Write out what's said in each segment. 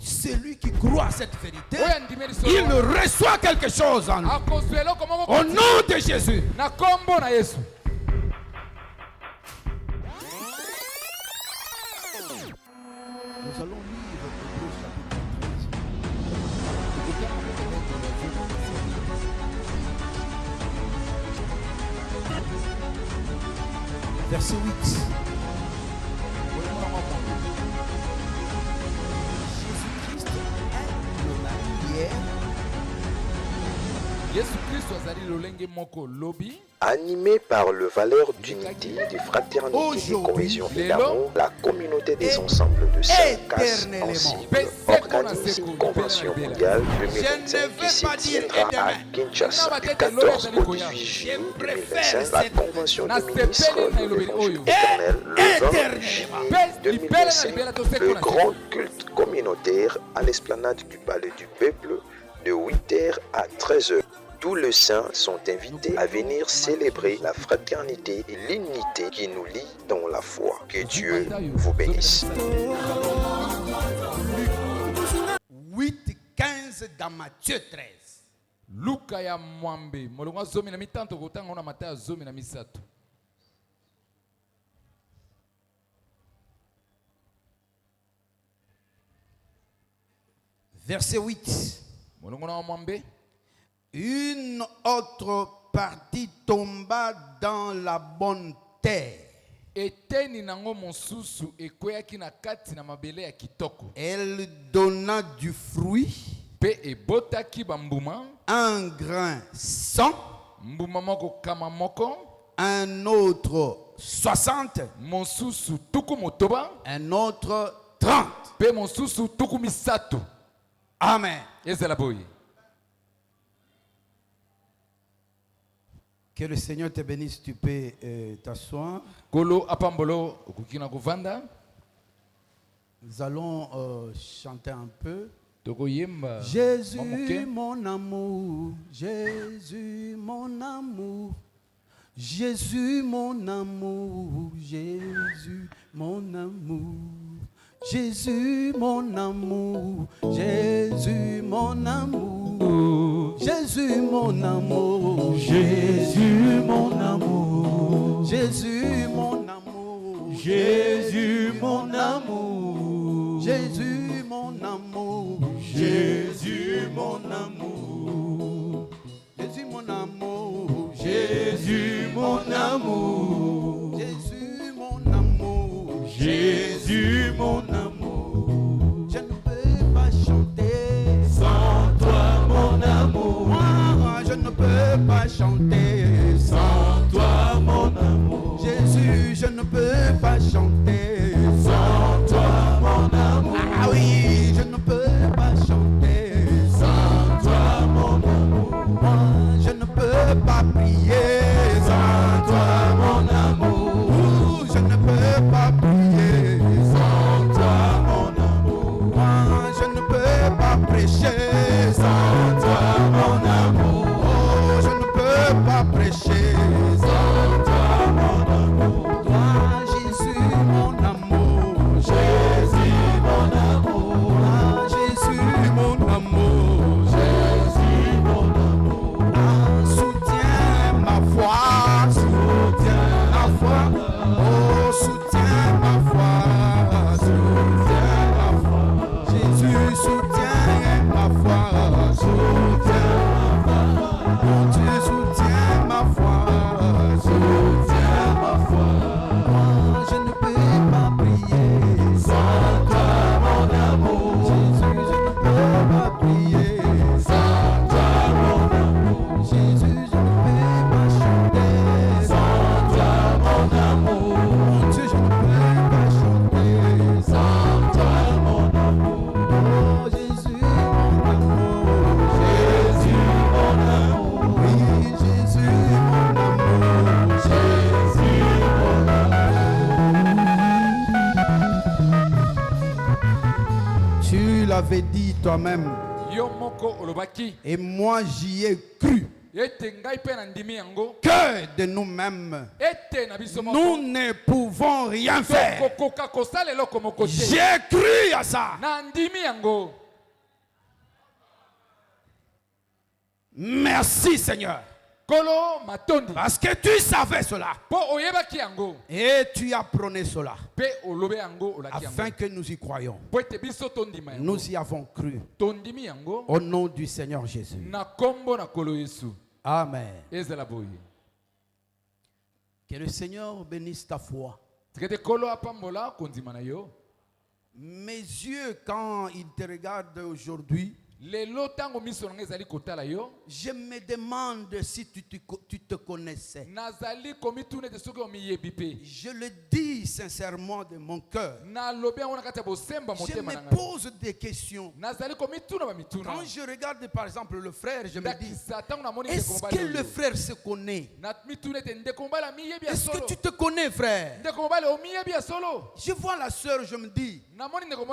celui qui croit à cette vérité, il reçoit quelque chose en lui. Au nom de Jésus. Nous allons lire Hébreux chapitre 13. Verset 8. Jésus-Christ est le marié. Animé par le valeur d'unité, de fraternité, de cohésion et d'amour, la communauté des ensembles de Saint-Casse ensemble organise une convention mondiale 2025 qui se tiendra à Kinshasa du 14 au 18 juillet 2025. La convention du ministre de l'Évangile éternel le 20 juillet 2025. Le grand culte communautaire à l'esplanade du Palais du Peuple de 8h à 13h. Tous les saints sont invités à venir célébrer la fraternité et l'unité qui nous lie dans la foi. Que Dieu vous bénisse. 8:15 dans Matthieu 13. Luka ya mwambe molongo zomi na mitanto kotanga na Mathayo zomi na misato. Verset 8. Molongo na mwambe. Une autre partie tomba dans la bonne terre. Eteni nango mosusu ekweyaki na kati na mabele ya kitoko. Elle donna du fruit. Pe ebotaki bambuma. Un grain 100. Mbuma moko kama moko. Un autre 60. Mosusu tuku motoba. Un autre 30. Pe mosusu tuku misato. Amen. Ezela boye. Que le Seigneur te bénisse, tu peux t'asseoir. Kolo apambolo okukina kuvanda. Nous allons chanter un peu. Tokoyemba. Jésus mon amour, Jésus mon amour, Jésus mon amour, Jésus mon amour, Jésus mon amour, Jésus mon amour, Jésus mon amour, Jésus mon amour, Jésus mon amour, Jésus mon amour, Jésus mon amour, Jésus mon amour, Jésus mon amour, Jésus mon amour, Jésus mon amour, Jésus mon amour. Je ne peux pas chanter sans toi mon amour. Moi, je ne peux pas chanter sans toi mon amour. Jésus, je ne peux pas chanter sans toi mon amour. Ah oui, je ne peux pas chanter sans toi mon amour. Moi, je ne peux pas prier sans toi mon amour. Je ne peux pas prier sans toi mon amour. Moi, je ne peux pas prêcher sans toi mon amour. Oh, je ne peux pas prêcher sans toi mon amour. Toi, Jésus mon amour, Jésus mon amour, ah, Jésus mon amour, Jésus mon amour, ah, soutiens ma foi, soutiens ma foi, oh, soutiens ma foi, soutiens ma foi, Jésus soutiens ma foi, soutiens ma foi, mon Dieu soutiens ma foi, soutiens ma foi. Moi, je ne peux pas prier sans toi mon amour. Jésus, je ne peux pas prier sans toi mon amour. Jésus, je ne peux pas chanter sans toi mon amour. Mon Dieu, je ne peux pas chanter sans toi mon amour. Oh Jésus, mon amour. Jésus, mon amour. Oui, Jésus, mon amour. Jésus, mon amour. Tu l'avais dit toi-même. Yo moko olobaki. Et moi j'y ai cru. que de nous-mêmes, nous ne pouvons rien faire. J'ai cru à ça. Merci Seigneur. Parce que tu savais cela. Et tu as prôné cela. Afin que nous y croyions. Nous y avons cru. Au nom du Seigneur Jésus. Amen. Que le Seigneur bénisse ta foi. Mes yeux, quand ils te regardent aujourd'hui, je me demande si tu te connaissais. Je le dis sincèrement de mon cœur. Je me pose des questions. Quand je regarde par exemple le frère, je me dis, est-ce que le frère se connaît? Est-ce que tu te connais, frère? Je vois la sœur, je me dis,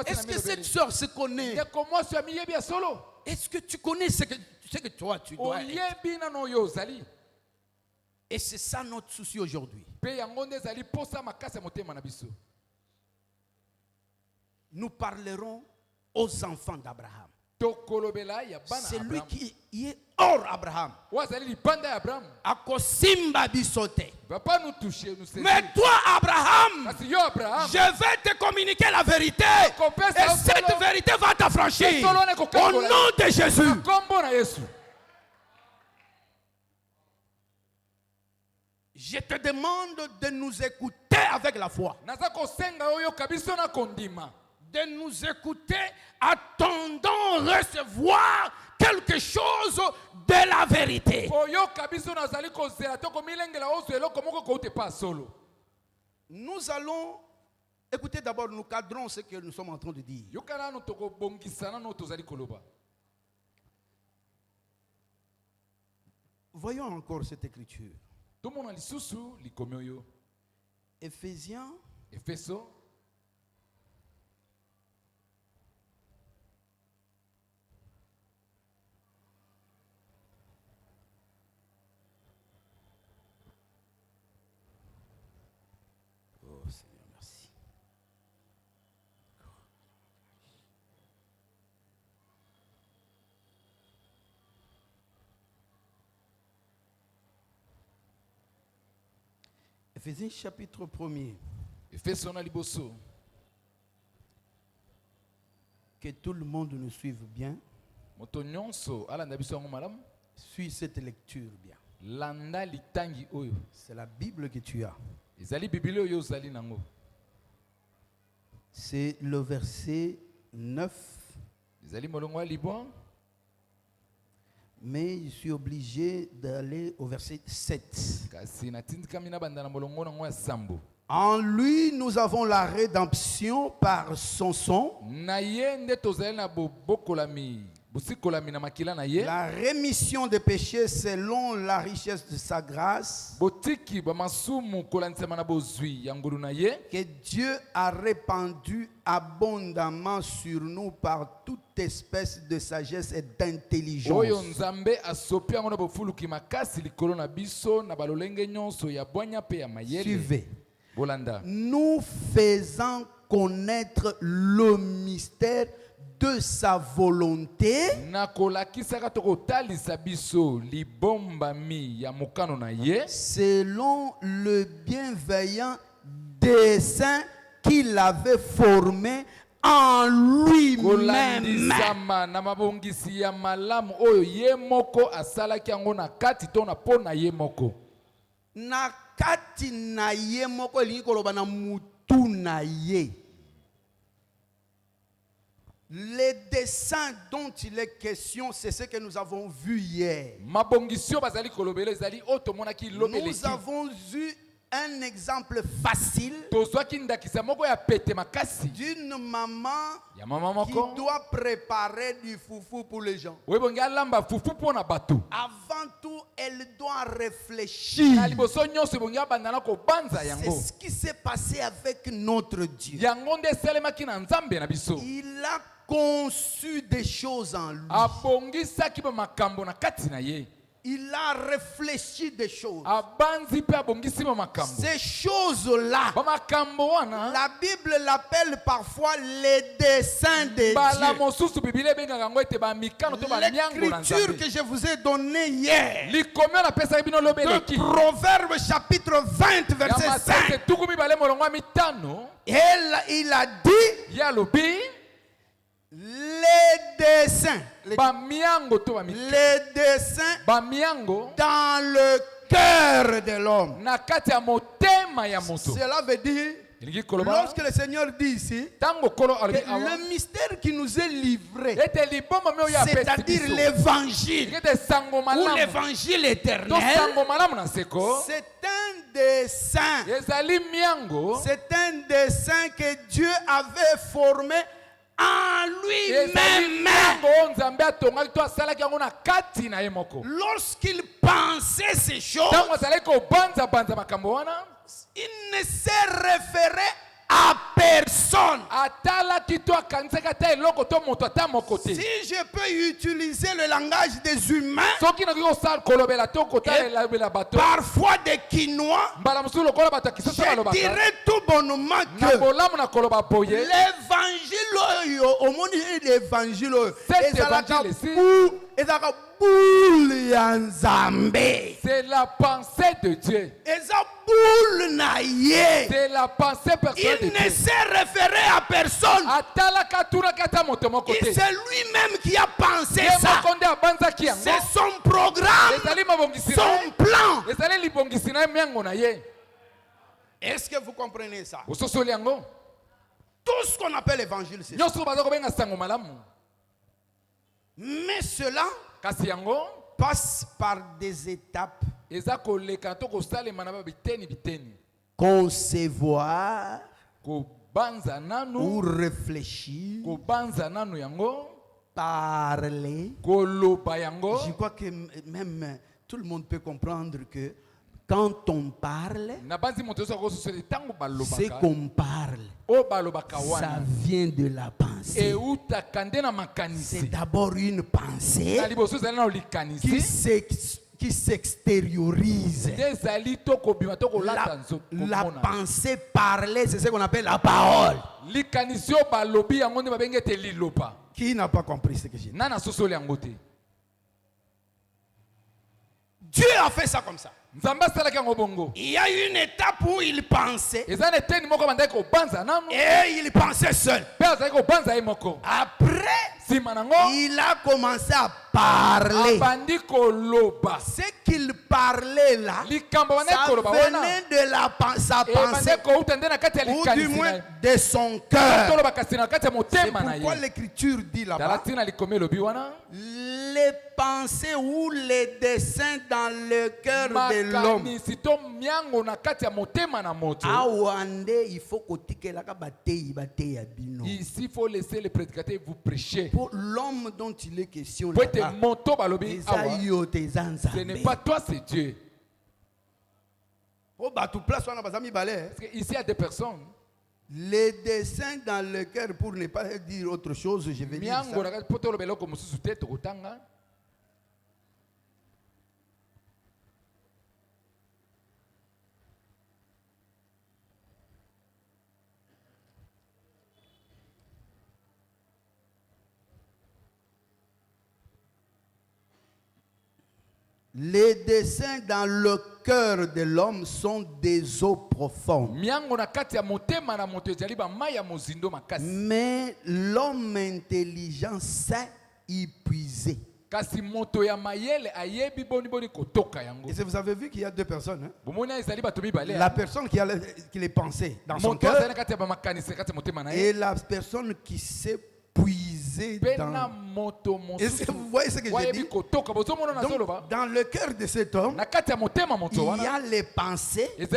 est-ce que cette sœur se connaît? Est-ce que tu connais ce que toi tu dois être? Et c'est ça notre souci aujourd'hui. Nous parlerons aux enfants d'Abraham. C'est lui qui est hors Abraham. Mais toi, Abraham, je vais te communiquer la vérité. Et cette vérité va t'affranchir. Au nom de Jésus. Je te demande de nous écouter avec la foi. De nous écouter, attendant recevoir quelque chose de la vérité. Nous allons écouter d'abord, nous cadrons ce que nous sommes en train de dire. Voyons encore cette écriture. Éphésiens. Oh Seigneur, merci. Éphésiens chapitre 1er. Que tout le monde nous suive bien. Suis cette lecture bien. C'est la Bible que tu as. C'est le verset 9. Mais je suis obligé d'aller au verset 7. En lui, nous avons la rédemption par son sang. La rémission des péchés selon la richesse de sa grâce. Que Dieu a répandu abondamment sur nous par toute espèce de sagesse et d'intelligence. Suivez. Nous faisant connaître le mystère de sa volonté selon le bienveillant dessein qu'il avait formé en lui-même. Na kati na ye moko elingi koloba na mutu na ye. Les dessins dont il est question, c'est ce que nous avons vu hier. Nous avons eu un exemple facile d'une maman qui doit préparer du foufou pour les gens. Avant tout, elle doit réfléchir. C'est ce qui s'est passé avec notre Dieu. Il a conçu des choses en lui. il a réfléchi des choses. Ces choses-là, la Bible l'appelle parfois les desseins de Dieu. L'écriture que je vous ai donnée hier, de Proverbes chapitre 20, verset 5, il a dit les desseins dans le cœur de l'homme. Cela veut dire, lorsque le Seigneur dit ici que le mystère qui nous est livré, c'est-à-dire l'évangile ou l'évangile éternel, c'est un dessein. C'est un dessein que Dieu avait formé en lui-même. Lorsqu'il pensait ces choses, il ne s'est référé à personne. Si je peux utiliser le langage des humains, parfois des Quinois, je dirais tout bonnement que l'évangile, au monde de l'évangile, c'est la pensée de Dieu. C'est la pensée personnelle de Dieu. Il ne s'est référé à personne. Et c'est lui-même qui a pensé ça. C'est son programme, son plan. Est-ce que vous comprenez ça? Tout ce qu'on appelle l'évangile, c'est ça. Mais cela passe par des étapes. Concevoir ou réfléchir, parler. Je crois que même tout le monde peut comprendre que quand on parle, c'est qu'on parle. Ça vient de la pensée. C'est d'abord une pensée qui s'extériorise. La pensée parlée, c'est ce qu'on appelle la parole. Qui n'a pas compris ce que j'ai dit? Dieu a fait ça comme ça. Il y a une étape où il pensait et il pensait seul. Après, il a commencé à parler. Ce qu'il parlait là, ça venait de sa pensée, ou du moins de son cœur. C'est pourquoi l'écriture dit là-bas, les pensées ou les desseins dans le cœur de l'homme. Il faut ici, il faut laisser les prédicateurs vous prêcher. Pour l'homme dont il est question, ce n'est pas toi, c'est Dieu. Parce que ici, il y a des personnes. Les desseins dans le cœur, pour ne pas dire autre chose, je vais dire ça. Les desseins dans le cœur de l'homme sont des eaux profondes. Mais l'homme intelligent sait y puiser. Et vous avez vu qu'il y a deux personnes. La personne qui a les pensées dans son cœur et la personne qui sait puiser dans... Est-ce que vous voyez ce que je dis? Donc, dans le cœur de cet homme, il y a les pensées, mais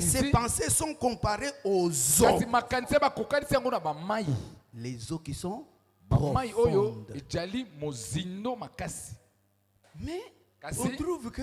ces pensées sont comparées aux eaux. Les eaux qui sont profondes. Mais on trouve que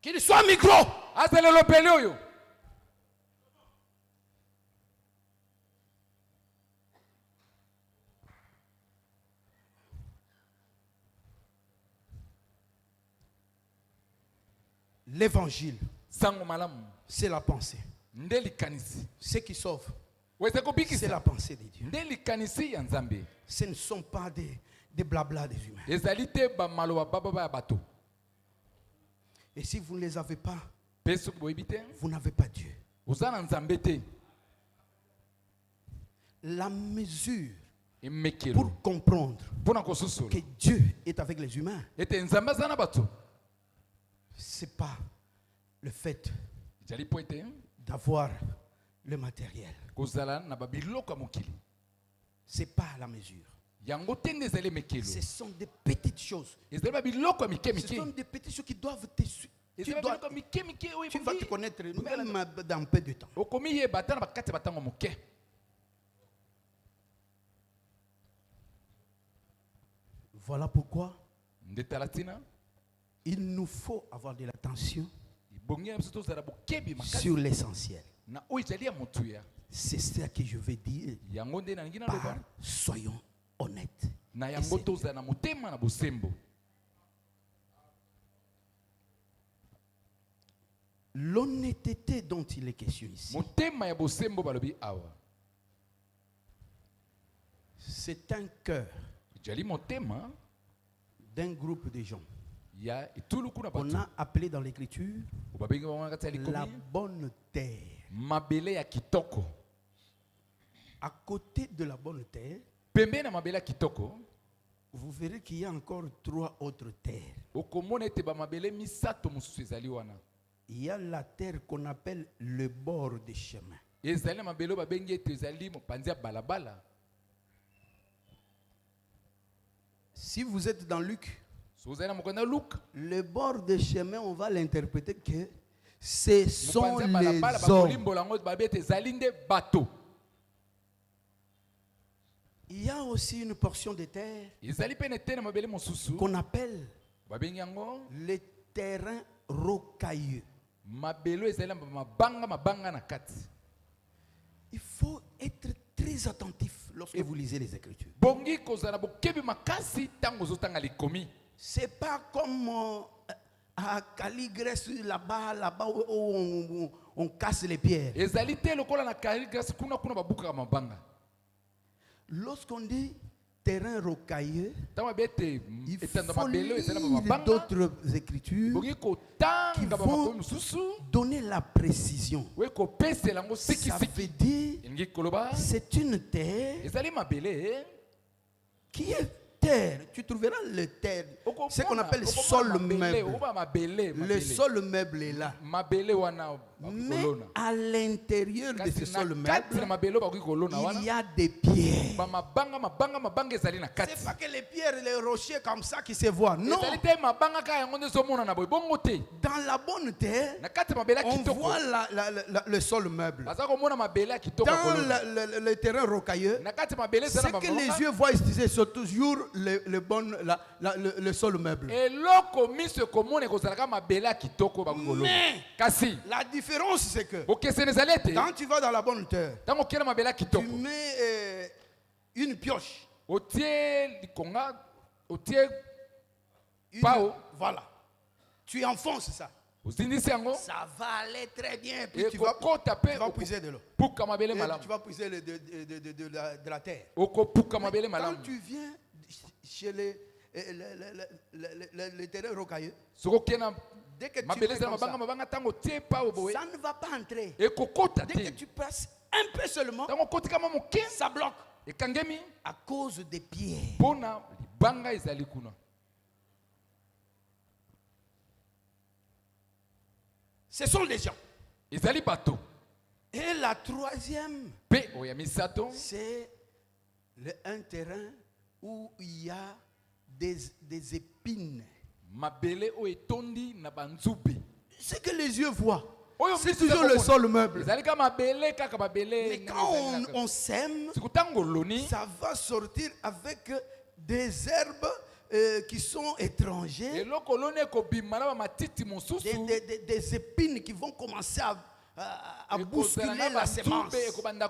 Qu'il soit micro. azele lopele oyo. L'évangile, Sango malamu. c'est la pensée. Ndeli kanisi. Ce qui sauve, Weze kubiki c'est sa. la pensée de Dieu. Ndeli kanisi ya Nzambe. Ce ne sont pas des blabla des humains. Ezalite ba maloba baba ba bato. Et si vous ne les avez pas, Peso boibite. vous n'avez pas Dieu. Uzana Nzambe te. La mesure Emekelo. pour comprendre Pona kosusu. que Dieu est avec les humains, Ete Nzambe zana bato. ce n'est pas le fait Jali poete. d'avoir le matériel. Kozala na babiloko mokili. Ce n'est pas la mesure. Yango tende zele mekelo. Ce sont des petites choses. Ezali babiloko mike Ce mike. sont des petites choses qui doivent te suivre. Tu Ezali dois- babiloko mike mike oyo tu vas te bobi. connaître même dans peu de temps. Okomi ye batana bakati batango moke. Voilà pourquoi Ndetalatina. il nous faut avoir de l'attention Ibongi na biso tozala bokebi makasi. sur l'essentiel. Na oyo ezali ya motuya. C'est ça que je veux dire Yango nde na lingi na par loba. soyons honnêtes. Na Et yango c'est- tozala na motema na bosembo. L'honnêteté dont il est question ici, Motema ya bosembo balobi awa. c'est un cœur Jali motema d'un groupe de gens ya etuluku na qu'on bato. a appelé dans l'écriture Babengi bango kati ya la likomi. bonne terre. Mabele ya kitoko. À côté de la bonne terre, Pembe na mabele ya kitoko. vous verrez qu'il y a encore 3 autres terres. Okomona ete ba mabele misato mosusu ezali wana. Il y a la terre qu'on appelle le bord des chemins. Ezali na mabele oyo babengi ete ezali mopanzi ya balabala. Si vous êtes dans Luc, So ozali na mokonzi ya Luka. le bord des chemins, on va l'interpréter que ce sont Mopanzi ya les balabala hommes. bakolimbola yango babi ete ezali nde bato. Il y a aussi une portion de terre Ezali pe na ete na mabele mosusu. qu'on appelle Babengi yango les terrains rocailleux. mabelo ezali na mabanga na kati. Il faut être très attentif lorsque vous lisez les Écritures. Bongi kozala bokebi makasi tango ozotanga likomi. C'est pas comme à Caligrès là-bas où on casse les pierres. Ezali te lokola na Caligrès kuna babukaka mabanga. Lorsqu'on dit terrain rocailleux, Tango abete il etanda faut mabelo ezali na lire mabanga. d'autres Écritures Bongi qui kotanga vont bamakomi mosusu. donner la précision. We kopesela yango Ça sikisiki. veut dire Elingi koloba c'est une terre ezali mabele. qui est terre. Tu trouveras le terre, ce qu'on appelle sol meuble. Le sol meuble est là. Mabele wana Mais kolona. à l'intérieur de ce Kasi sol na kati na meuble, mabele bakoki kolona il wana. y a des pierres. Mabanga ezali na kati. C'est pas que les pierres et les rochers comme ça qui se voient. Non. ezali te mabanga kaka yango nde ezomona na boye bongo te. Dans la bonne terre, Na kati ya mabele ya on kitoko voit le sol meuble. baza komona mabele ya kitoko ya Dans kolona. le terrain rocailleux, Na kati ya mabele ce ezala na que les bamabanga. yeux voient, c'est toujours le sol meuble. Eloko miso ekomona ekozalaka mabele ya kitoko bakoki kolona. Mais Kasi la différence, c'est que bokeseni ezali ete quand tu vas dans la bonne terre, ntango okenda mabele ya tu kitoko mets une pioche. otie likonga otie une- Pao. Voilà. Tu enfonces ça. ozindisi yango Ça va aller très bien. Puis tu vas ekokota mpe puiser de l'eau. puka mabele Et malamu tu vas puiser de la terre. okopuka mabele Quand malamu tu viens chez les terrains rocailleux, soki okenda dès que tu mabele fais ezala comme ça, mabanga ntango otie pao boye ça ne va pas entrer. ekokota Dès que te tu passes un peu seulement, ntango okotikama moke ça bloque ekangemi à cause des pierres. mpona libanga ezali kuna. Ce sont des gens. Ezali bato Et la troisième, mpe oyo ya misato c'est un terrain où il y a des épines. mabele oyo etondi na banzube Ce que les yeux voient, oyo c'est miso toujours le ekomona. sol meuble. ezali ka mabele kaka Mais mabele quand on sème, siku ntango oloni ça va sortir avec des herbes qui sont étrangers, des épines qui vont commencer à bousculer la semence. La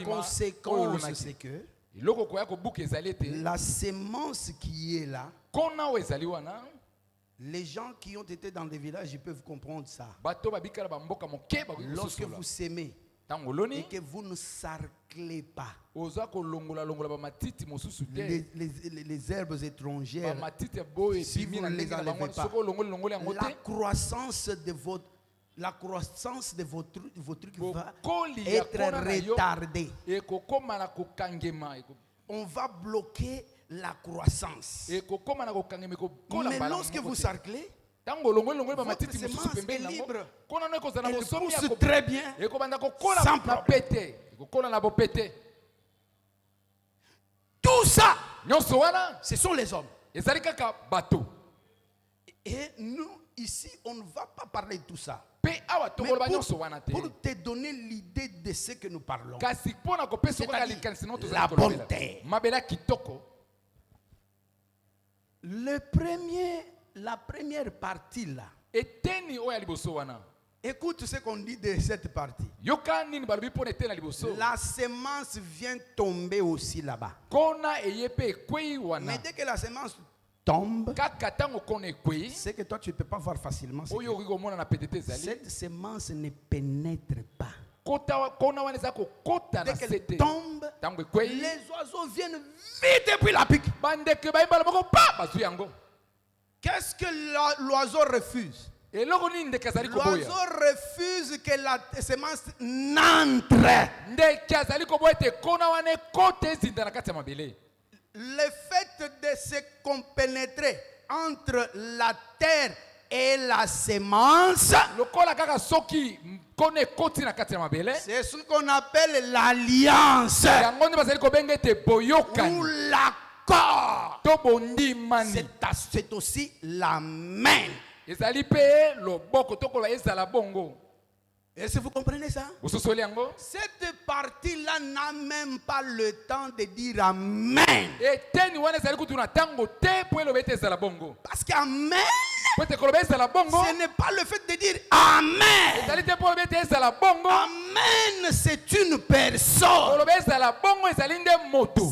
conséquence, c'est que la semence qui est là, les gens qui ont été dans des villages, ils peuvent comprendre ça. Lorsque vous sémez et que vous ne sarclez pas les herbes étrangères, si vous ne les enlevez pas, la croissance de vos trucs va être retardée. On va bloquer la croissance. Mais lorsque vous sarclez, votre semence est libre. Elle pousse très bien, sans problème. Tout ça, ce sont les hommes. Et nous, ici, on ne va pas parler de tout ça. Mais pour te donner l'idée de ce que nous parlons, c'est-à-dire la bonne terre. La première partie là, écoute ce qu'on dit de cette partie. La semence vient tomber aussi là-bas. Mais dès que la semence tombe, c'est que toi tu ne peux pas voir facilement. Cette semence ne pénètre pas. Dès qu'elle tombe, les oiseaux viennent vite et puis la piquent. Qu'est-ce que l'oiseau refuse? L'oiseau refuse que la semence n'entre. Le fait de se compénétrer entre la terre et la semence, c'est ce qu'on appelle l'alliance ou l'accord. C'est aussi la main. Est-ce que vous comprenez ça? Cette partie-là n'a même pas le temps de dire amen. Parce qu'amen, ce n'est pas le fait de dire amen. Amen, c'est une personne.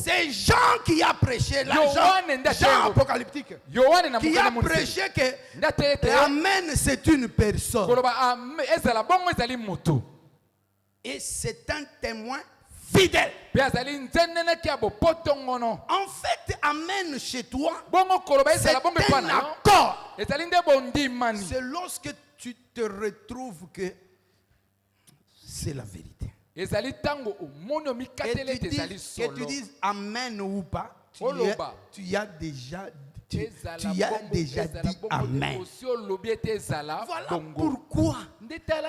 C'est Jean qui a prêché là, Jean apocalyptique, qui a prêché que amen, c'est une personne. Et c'est un témoin fidèle. En fait, amen chez toi, c'est un accord. C'est lorsque tu te retrouves que c'est la vérité. Et tu dises amen ou pas, tu as déjà dit amen. Voilà pourquoi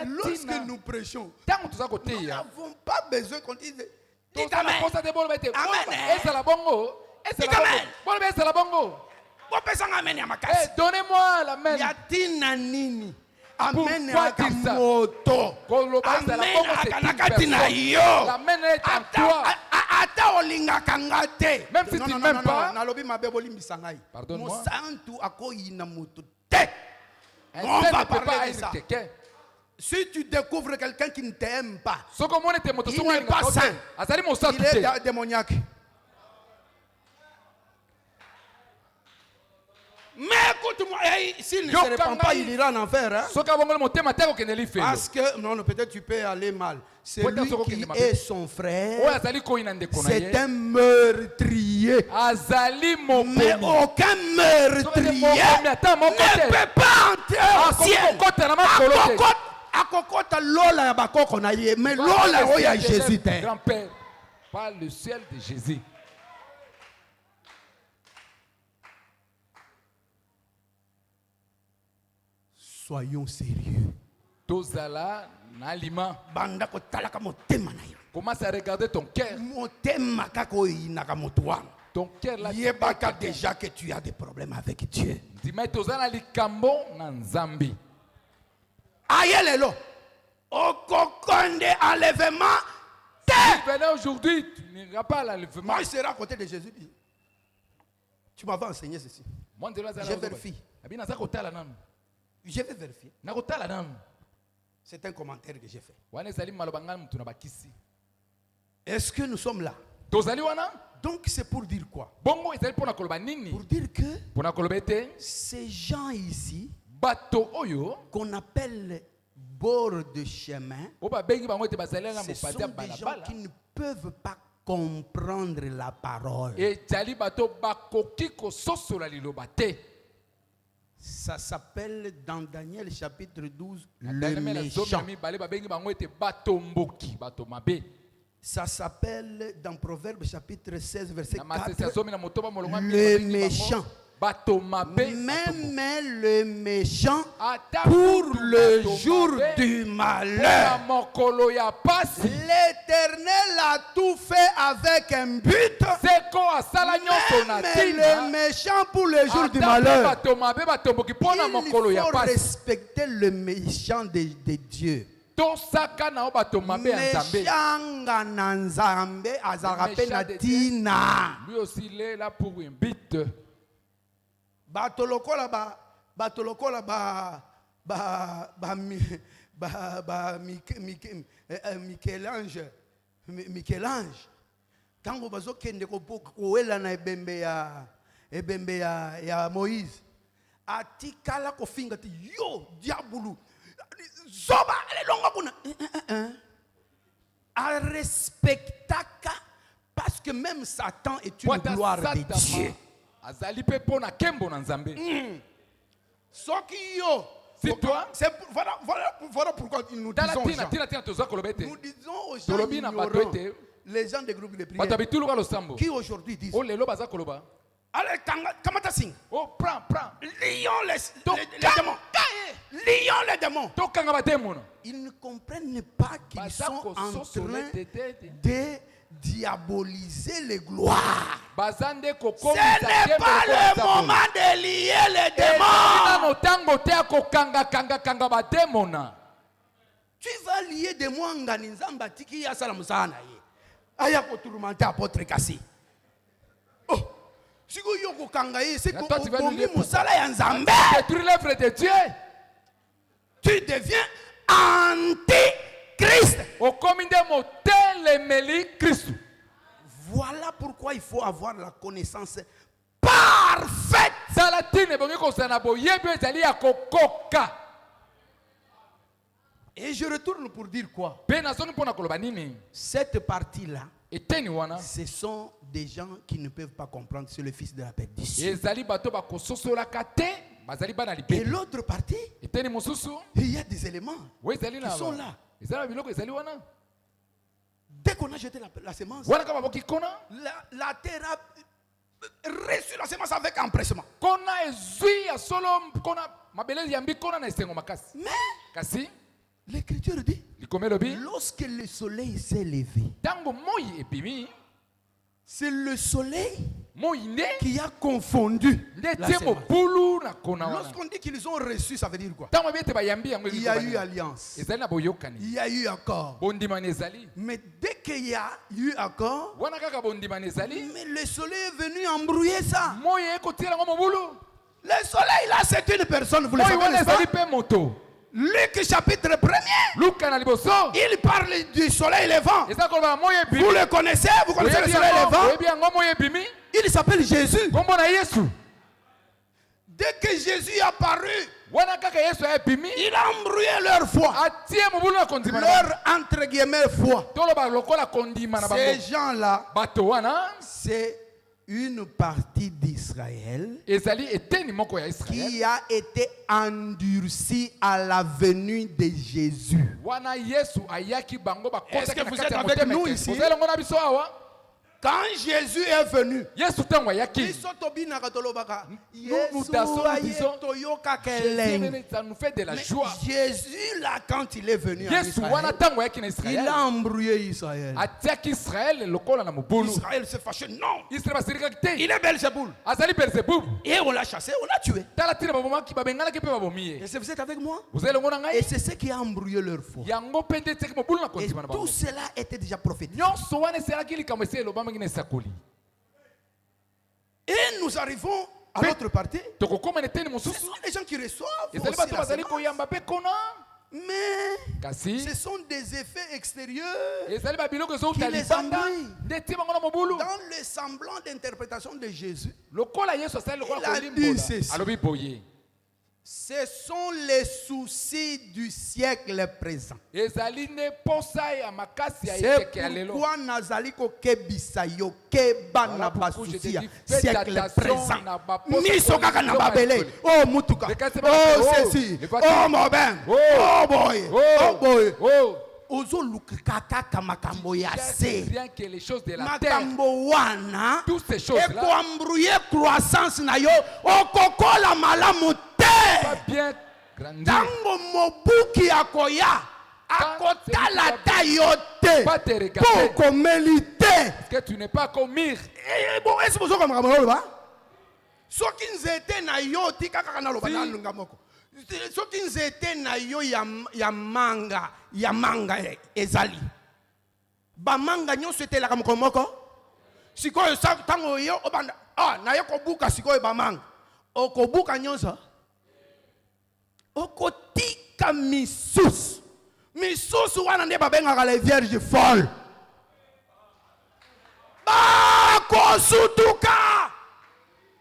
lorsque nous prêchons, nous n'avons pas besoin qu'on dise dites amen. Donnez-moi l'amen. Yatina nini. Amen akamoto. Amen akanakatina yo. L'amen est en toi. Ata olinga kangate. Même si tu m'aimes pas. Nalobi mabeboli misangai. Pardonne-moi. Mosantu akoyina mutu te. On va parler de ça. Si tu découvres quelqu'un qui ne t'aime pas, il n'est pas sain. Il est démoniaque. Mais écoute-moi, s'il ne se répand pas, il ira en enfer. Hein? Parce que, non, peut-être tu peux aller mal. Celui qui est son frère, c'est un meurtrier. Mais aucun meurtrier ne peut pas entrer au ciel. Akokota lola ya bakoko na ye, mais lola oya Jésus te. Grand-père, par le ciel de Jésus. Soyons sérieux. Tozala nalima. Banda ko talaka motema na yo. Commence à regarder ton cœur. Motema kako inaka motoa. Ton cœur là. Yebaka déjà que tu as des problèmes avec Dieu. Dis-moi tozala likambo na Nzambi. Ayelelo. Okokonde enlèvement. Si tu venais aujourd'hui, tu n'iras pas à l'enlèvement. Moi, je serai à côté de Jésus. Tu m'avais enseigné ceci. Je vérifie. Je vais vérifier. C'est un commentaire que j'ai fait. Est-ce que nous sommes là? Donc c'est pour dire quoi? Pour dire que ces gens ici, qu'on appelle bord de chemin, ce sont des gens qui ne peuvent pas comprendre la parole. Ça s'appelle dans Daniel chapitre 12 le méchant. Ça s'appelle dans Proverbe chapitre 16 verset 4 le méchant. Même le méchant pour le jour du malheur. L'Éternel a tout fait avec un but. Même le méchant pour le jour du malheur. Il faut respecter le méchant de Dieu. Méchant na Nzambe azarape na tina. Lui aussi il est là pour un but. Batolokola Michel-Ange. Tango bazo kende koela na ebembe ya Moïse. Atikala kofinga ti yo diabulu. Zoba longa kuna. A respectaka parce que même Satan est une gloire de Dieu. Azali pe pona kembo na Nzambe. Soki yo. C'est toi. Voilà pourquoi nous disons aux gens. Nous disons aux gens ignorants, les gens des groupes de prière qui aujourd'hui disent allez, kamata sing. Oh, prends. Lions les démons. Lions les démons. Ils ne comprennent pas qu'ils sont en train de diaboliser les gloires. Ce n'est pas le moment de lier les démons. Tu vas lier des mots en Nzamba tiki ya salamusana ye. Aya ko tourmenter apôtre Kassi. Oh, si go yoko kanga ye, c'est ko musala ya Nzambe. Détruire l'œuvre de Dieu. Tu deviens anti-Christ. Voilà pourquoi il faut avoir la connaissance parfaite. Et je retourne pour dire quoi? Cette partie-là, ce sont des gens qui ne peuvent pas comprendre. C'est le fils de la perdition. Et l'autre partie, il y a des éléments qui sont là. Dès qu'on a jeté la semence, la terre a reçu la semence avec empressement. Mais l'Écriture dit, lorsque le soleil s'est levé, c'est le soleil qui a confondu la semence. Lorsqu'on dit qu'ils ont reçu, ça veut dire quoi? Il y a eu alliance. Il y a eu accord. Mais dès qu'il y a eu accord, mais le soleil est venu embrouiller ça. Le soleil là, c'est une personne, vous le savez, n'est-ce pas? Luc chapitre 1er, il parle du soleil levant. Vous le connaissez? Vous connaissez le soleil levant? Il s'appelle Jésus. Dès que Jésus est apparu, il a embrouillé leur foi. Leur entre guillemets foi. Ces gens-là, c'est une partie d'Israël qui a été endurcie à la venue de Jésus. Est-ce que vous êtes avec nous ici? Quand Jésus est venu, nous ça nous fait de la joie. Jésus là, quand il est venu en Israël, il a embrouillé Israël. Israël s'est fâché. Non, il est Belzéboul. Et on l'a chassé, on l'a tué. Est-ce que vous êtes avec moi? Et c'est ce qui a embrouillé leur foi. Et tout cela était déjà prophétique. Et nous nous arrivons à l'autre partie, ce sont les gens qui reçoivent aussi la semence. Mais ce sont des effets extérieurs qui les embrouillent. Dans le semblant d'interprétation de Jésus, il a dit ceci. Ce sont les soucis du siècle présent. C'est pourquoi nazali ko kebisa yo keba na basusia siècle présent. Miso kaka na babele. Oh mutuka. Oh ceci. Oh mobem. Oh boy. Oh boy. Ozo lukaka kamakambo ya se. Makambo wana. Toutes ces choses là. Eko embrouiller croissance na yo. Okokola malamu. Pas bien grandir. Tango mobuki akoya akotala tayote Pas te regarder. pour melite. Parce que tu n'es pas comme Mir. Bon, est-ce que vous avez compris ça? Soki nzete na yo tika kaka na loba na lunga moko. Soki nzete na yo ya manga ezali. Ba manga nyonso etelaka moko. Sikoyo tango yo obanda na yo kobuka sikoyo ba manga. Okobuka nyonso. Okotika misusu wana nde babengaka les vierges folles. Bakosutuka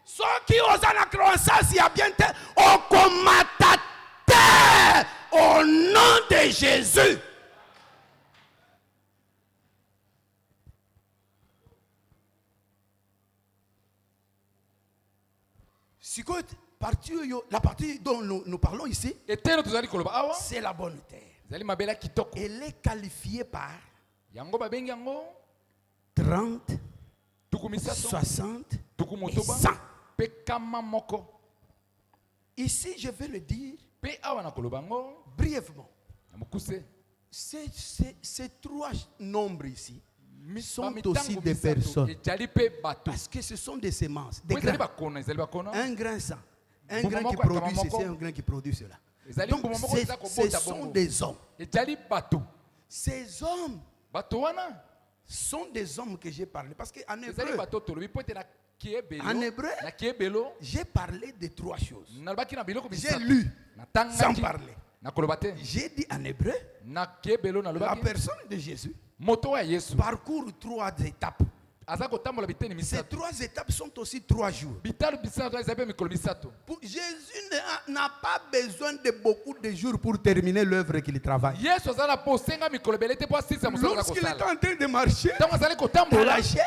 soki oza na croissance ya bien te okomata te au nom de Jésus. La partie dont nous parlons ici, c'est la bonne terre. Elle est qualifiée par 30, 60 et 100. Ici, je vais le dire brièvement. Ces trois nombres ici sont aussi des personnes. Parce que ce sont des semences, des grains. Un grain ça. Un grain qui produit ceci, un grain qui produit cela. Donc, ce sont des hommes. Ces hommes sont des hommes que j'ai parlé. Parce qu'en hébreu, j'ai parlé de trois choses. J'ai lu sans parler. J'ai dit en hébreu, la personne de Jésus parcourt trois étapes. Ces trois étapes sont aussi 3 jours. Jésus n'a pas besoin de beaucoup de jours pour terminer l'œuvre qu'il travaille. Lorsqu'il était en train de marcher dans la chair,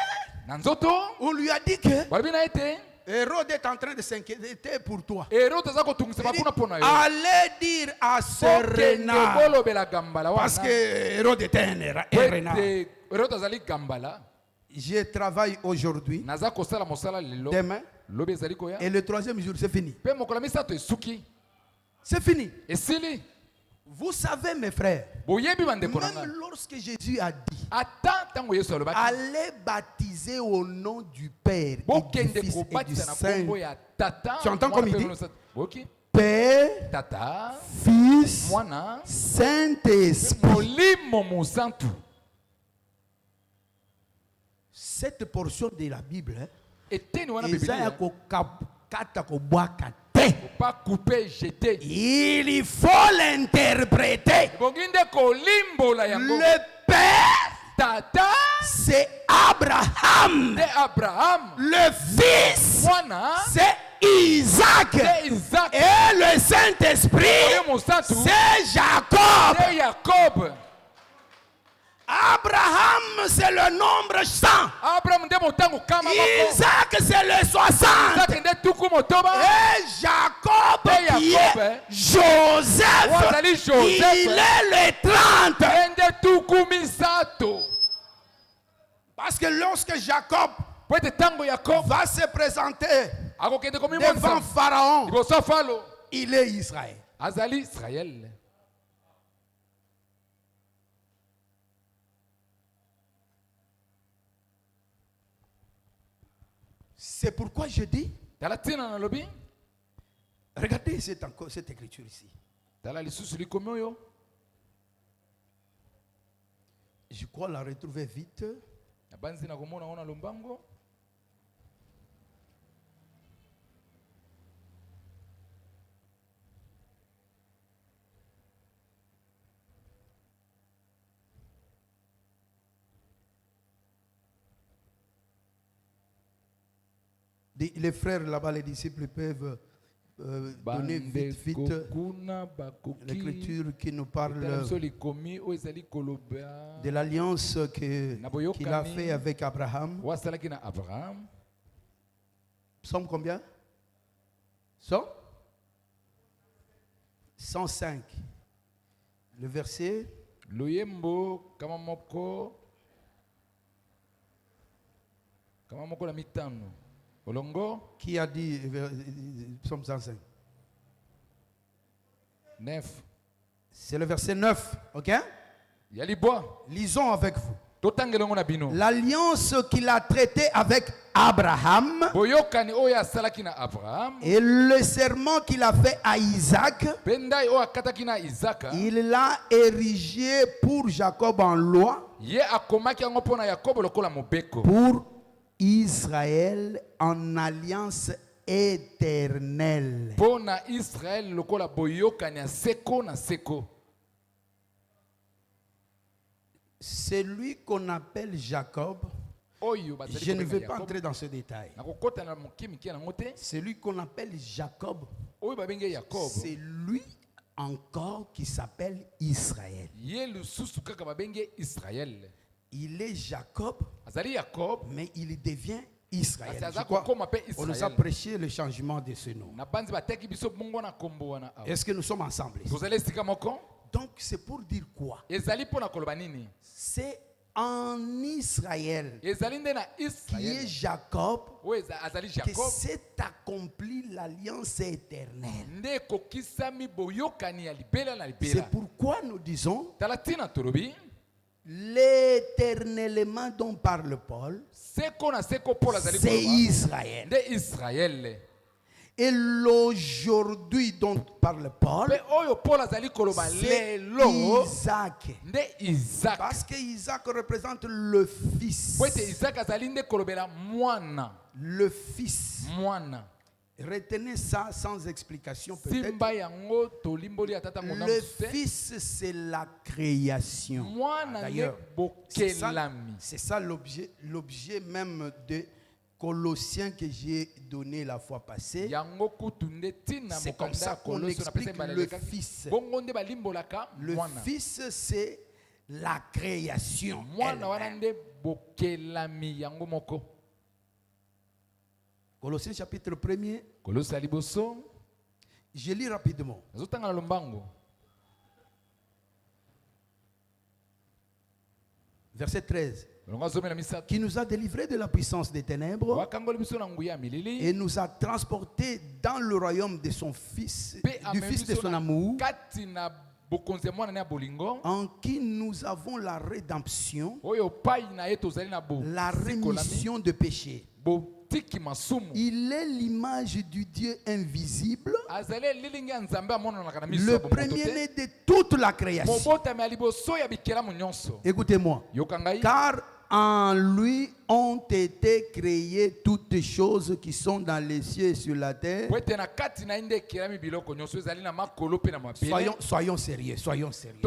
on lui a dit que Hérode est en train de s'inquiéter pour toi. Allez dire à ce renard. Parce que Hérode était un renard. Je travaille aujourd'hui, demain, et le troisième jour, c'est fini. C'est fini. Vous savez, mes frères, même lorsque Jésus a dit, allez baptiser au nom du Père, et du Fils et du Saint. Tu entends comme il dit? Père, Fils, Saint-Esprit. Cette portion de la Bible, pas couper, jeter. Il faut l'interpréter. Le Père, c'est Abraham. Le Fils, c'est Isaac. Et le Saint-Esprit, c'est Jacob. Abraham, c'est le nombre 100. Isaac, c'est le 60. Et Jacob, qui est Joseph, il est le 30. Parce que lorsque Jacob va se présenter devant Pharaon, il est Israël. C'est pourquoi je dis, regardez cette écriture ici. Je crois la retrouver vite. Les frères là-bas, les disciples peuvent donner vite l'écriture qui nous parle de l'alliance qu'il a fait avec Abraham. Psaume combien? 105. Le verset. Luyembo kamamoko la mitano. Olongo. Qui a dit Psaume 105? 9. C'est le verset 9, ok? Yalibois. Lisons avec vous. L'alliance L'alliance qu'il a traitée avec Abraham et le serment qu'il a fait à Isaac, il l'a érigé pour Jacob en loi, pour Israël en alliance éternelle. Celui qu'on appelle Jacob, je ne vais pas entrer dans ce détail. Celui qu'on appelle Jacob, c'est lui encore qui s'appelle Israël. Il est Jacob, mais il devient Israël. On nous a prêché le changement de ce nom. Est-ce que nous sommes ensemble? Donc c'est pour dire quoi? C'est en Israël qui est Jacob que s'est accomplie l'alliance éternelle. C'est pourquoi nous disons l'éternellement dont parle Paul, c'est Israël. Et l'aujourd'hui dont parle Paul, c'est Isaac. Parce que Isaac représente le fils. Le fils. Retenez ça sans explication peut-être. Le fils, c'est la création. D'ailleurs, c'est ça l'objet même de Colossiens que j'ai donné la fois passée. C'est comme ça qu'on explique le Fils. Le Fils, c'est la création. Colossiens chapitre 1er. Je lis rapidement. Verset 13. Qui nous a délivrés de la puissance des ténèbres et nous a transportés dans le royaume de son Fils, du Fils de son amour, en qui nous avons la rédemption, la rémission de péché. Il est l'image du Dieu invisible, le premier-né de toute la création. Écoutez-moi. Car en lui ont été créées toutes choses qui sont dans les cieux et sur la terre. Soyons sérieux, soyons sérieux.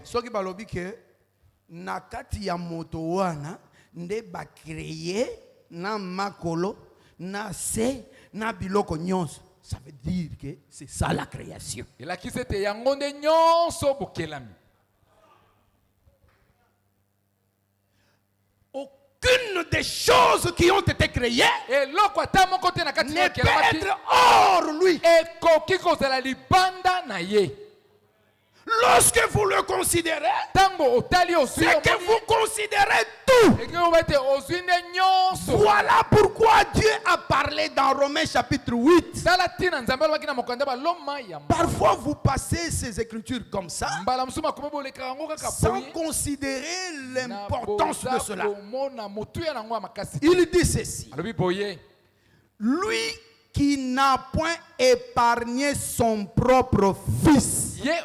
Soki balobi ke nakati ya moto wana nde ba créer na makolo na se na biloko nyonso. Ça veut dire que c'est ça la création. Aucune des choses qui ont été créées ne peut être hors lui. Lorsque vous le considérez, c'est que vous considérez tout. Voilà pourquoi Dieu a parlé dans Romains chapitre 8. Parfois vous passez ces écritures comme ça, sans considérer l'importance de cela. Il dit ceci. Lui qui n'a point épargné son propre fils, mais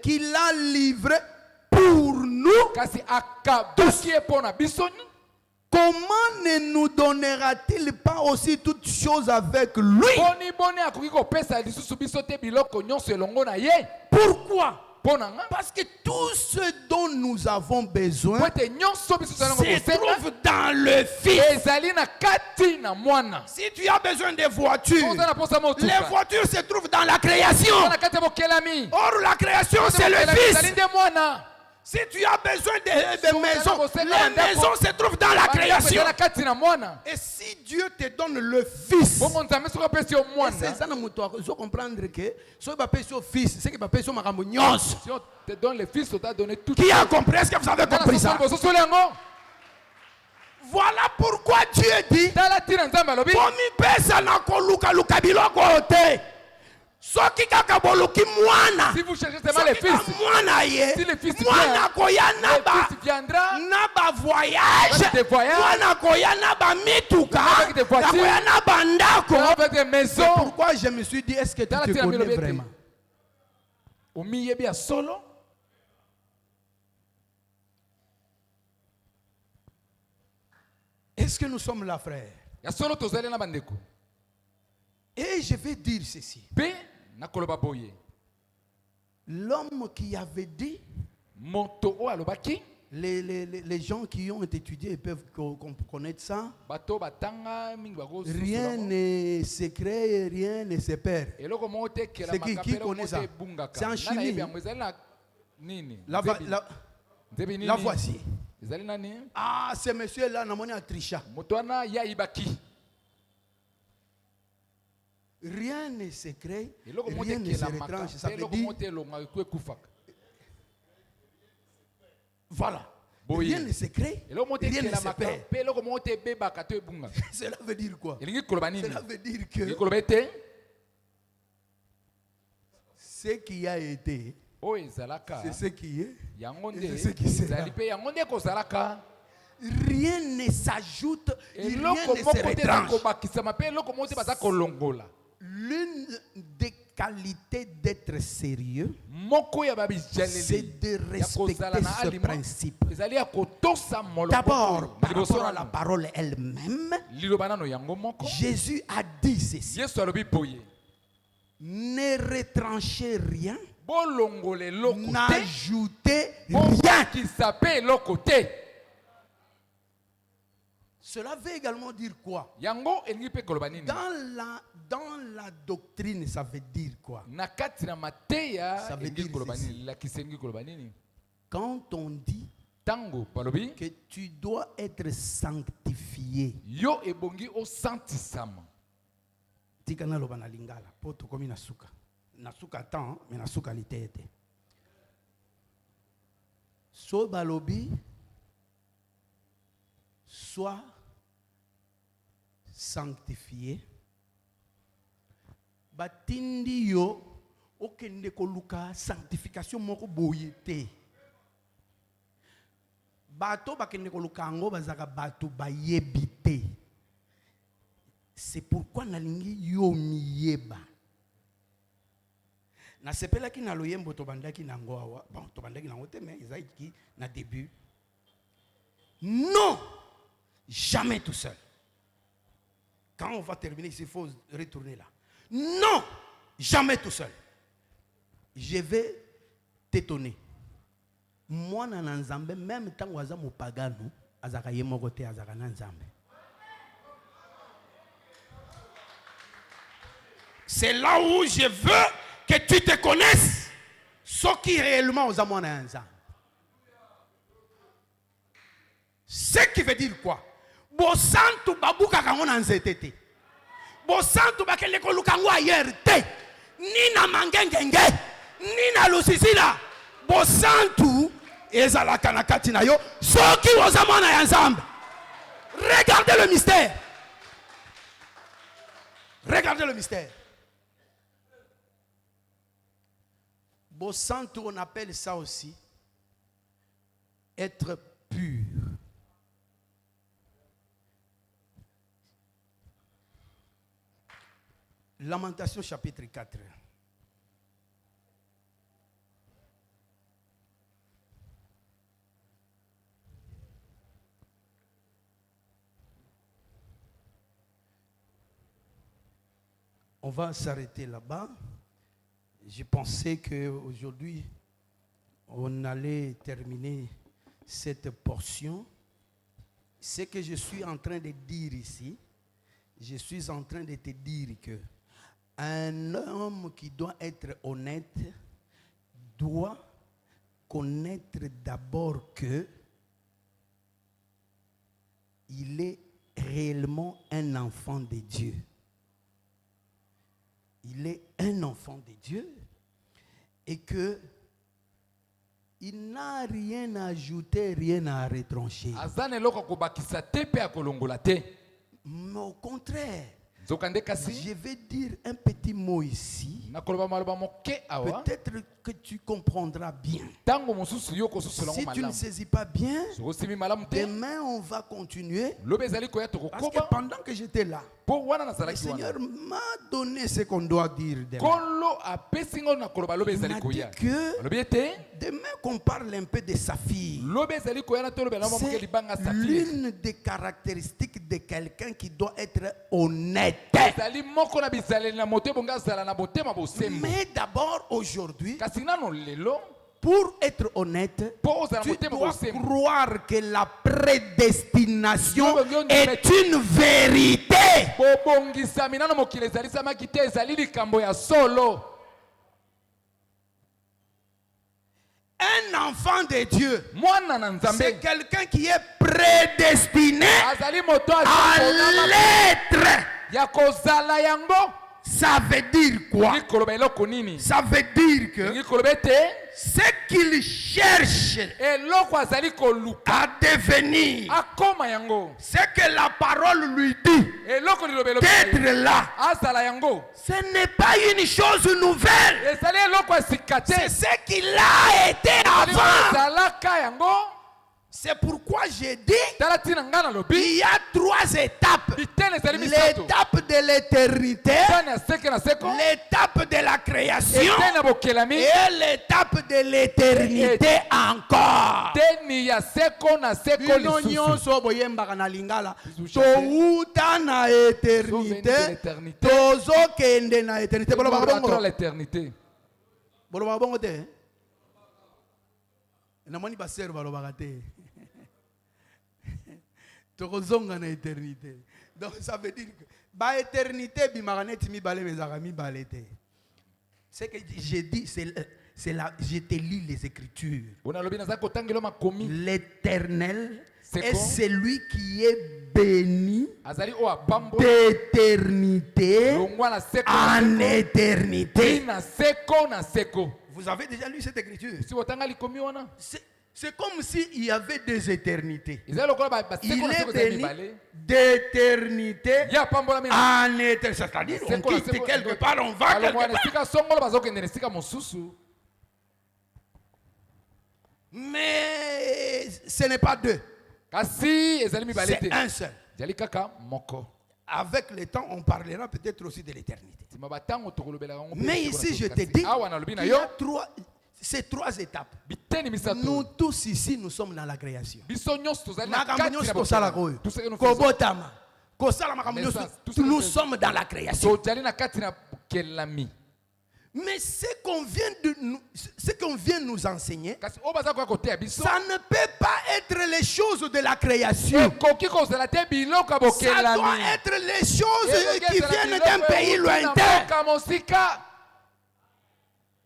qui l'a livré pour nous tous. Comment ne nous donnera-t-il pas aussi toutes choses avec lui? Pourquoi? Parce que tout ce dont nous avons besoin se trouve dans le Fils. Si tu as besoin de voitures, les voitures se trouvent dans la création. Or, la création, c'est le Fils. Si tu as besoin de maisons, les maisons se trouvent dans la création. Et si Dieu te donne le Fils, c'est ça que tu comprendre que si tu as le Fils, c'est que tu as le Fils. Si on te donne le Fils, on t'a donné tout. Qui a compris? Est-ce que vous avez compris ça? Voilà pourquoi Dieu dit si vous cherchez seulement le Fils, si le Fils viendra, n'a voyage, des maisons. Pourquoi je me suis dit, est-ce que tu te connais vraiment? Est-ce que nous sommes là, frère? Et je vais dire ceci. L'homme qui avait dit, les gens qui ont étudié peuvent connaître ça. Rien n'est secret, rien ne se perd. C'est qui connaît ça? C'est en chimie. La voici. Ah, ce monsieur-là, n'a pas triché. Rien n'est secret, rien ne se retranche. Ça veut dire, voilà. Rien n'est secret, rien ne se perd. Cela veut dire quoi? Cela veut dire que ce qui a été, c'est ce qui est, et c'est ce qui sera. Rien ne s'ajoute, rien ne se retranche. L'une des qualités d'être sérieux, c'est de respecter ce principe. D'abord, par rapport à la parole elle-même, Jésus a dit ceci: ne retranchez rien, n'ajoutez rien. Cela veut également dire quoi? Dans la doctrine, ça veut dire quoi? Ça veut dire ceci. Quand on dit que tu dois être sanctifié, tikana loba na lingala poto komi nasuka nasuka temps mais nasuka litete so balobi soit sanctifié batindi yo okende koluka sanctification moko boyete bato bakende koluka ngo bazaka bato bayebite. C'est pourquoi nalingi yo miyeba na sepelaki na loyembo tobandaki na ngo awa bon tobandaki na ngote mais izaiki na début. Non, jamais tout seul. Quand on va terminer ici, il faut retourner là. Non, jamais tout seul. Je vais t'étonner. Moi, nanzambe, même quand on a mon pagano, azaka yemogote azaka nanzambe. C'est là où je veux que tu te connaisses. Ce qui réellement aux amants nanzambe. Ce qui veut dire quoi? Bosantu babuka kango na nzetete. Bosantu bakele koluka ngo ayer te. Ni na mangengenge, ni na lusisila. Bosantu ezalaka na kati na yo. Soki ozamana ya nzambe. Regardez le mystère. Regardez le mystère. Bosantu, on appelle ça aussi être pur. Lamentation chapitre 4. On va s'arrêter là-bas. Je pensais qu'aujourd'hui, on allait terminer cette portion. Ce que je suis en train de dire ici, je suis en train de te dire que un homme qui doit être honnête doit connaître d'abord que il est réellement un enfant de Dieu. Il est un enfant de Dieu et que il n'a rien à ajouter, rien à retrancher. Mais au contraire, je vais dire un petit mot ici. Peut-être que tu comprendras bien. Si tu ne saisis pas bien, demain on va continuer. Parce que pendant que j'étais là, le Seigneur m'a donné ce qu'on doit dire demain. Il m'a dit que demain qu'on parle un peu de sa fille. C'est l'une des caractéristiques de quelqu'un qui doit être honnête. Mais d'abord aujourd'hui, pour être honnête, tu dois croire que la prédestination est une vérité. Un enfant de Dieu, c'est quelqu'un qui est prédestiné à l'être. Ça veut dire quoi? Ça veut dire que ce qu'il cherche à devenir, ce que la parole lui dit d'être là, ce n'est pas une chose nouvelle. C'est ce qu'il a été avant. C'est pourquoi j'ai dit il y a 3 étapes. L'étape de l'éternité, l'étape de la création et l'étape de l'éternité encore. Donc ça veut dire que ba éternité c'est que j'ai dit, je te lis les Écritures. L'Éternel est celui qui est béni d'éternité en éternité. Vous avez déjà lu cette écriture? C'est comme s'il y avait des éternités. Il est béni d'éternité en éternité. C'est-à-dire, on quitte quelque part, on va quelque part. Mais ce n'est pas 2. C'est un seul. Avec le temps, on parlera peut-être aussi de l'éternité. Mais ici, je te dis, il y a ces 3 étapes. Nous tous ici, nous sommes dans la création. Nous sommes dans la création. Mais ce qu'on vient de nous enseigner, ça ne peut pas être les choses de la création. Ça doit être les choses qui viennent d'un pays lointain.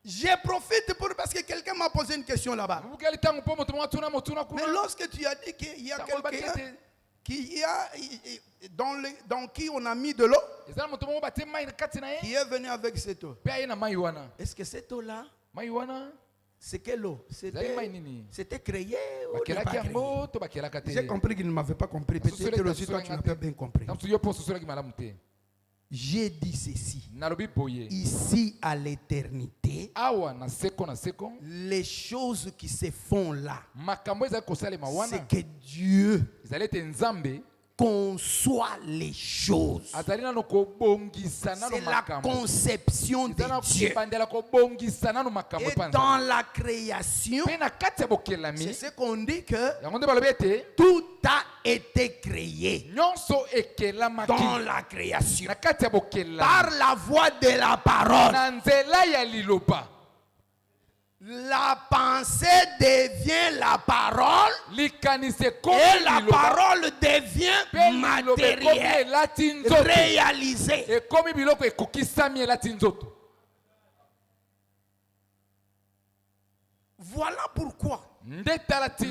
Je profite parce que quelqu'un m'a posé une question là-bas. Mais lorsque tu as dit qu'il y a quelqu'un dans qui on a mis de l'eau, qui est venu avec cette eau. Est-ce que cette eau-là, c'est quelle eau? C'était créé ou pas créé? J'ai compris qu'il ne m'avait pas compris. Peut-être aussi toi tu n'as pas bien compris. J'ai dit ceci. Ici à l'éternité, les choses qui se font là, c'est que Dieu conçoit les choses. C'est la conception de Dieu. Et dans la création, c'est ce qu'on dit que tout a été créé dans la création par la voix de la parole. La pensée devient la parole. Et la Et parole devient matérielle, réalisée. Voilà pourquoi,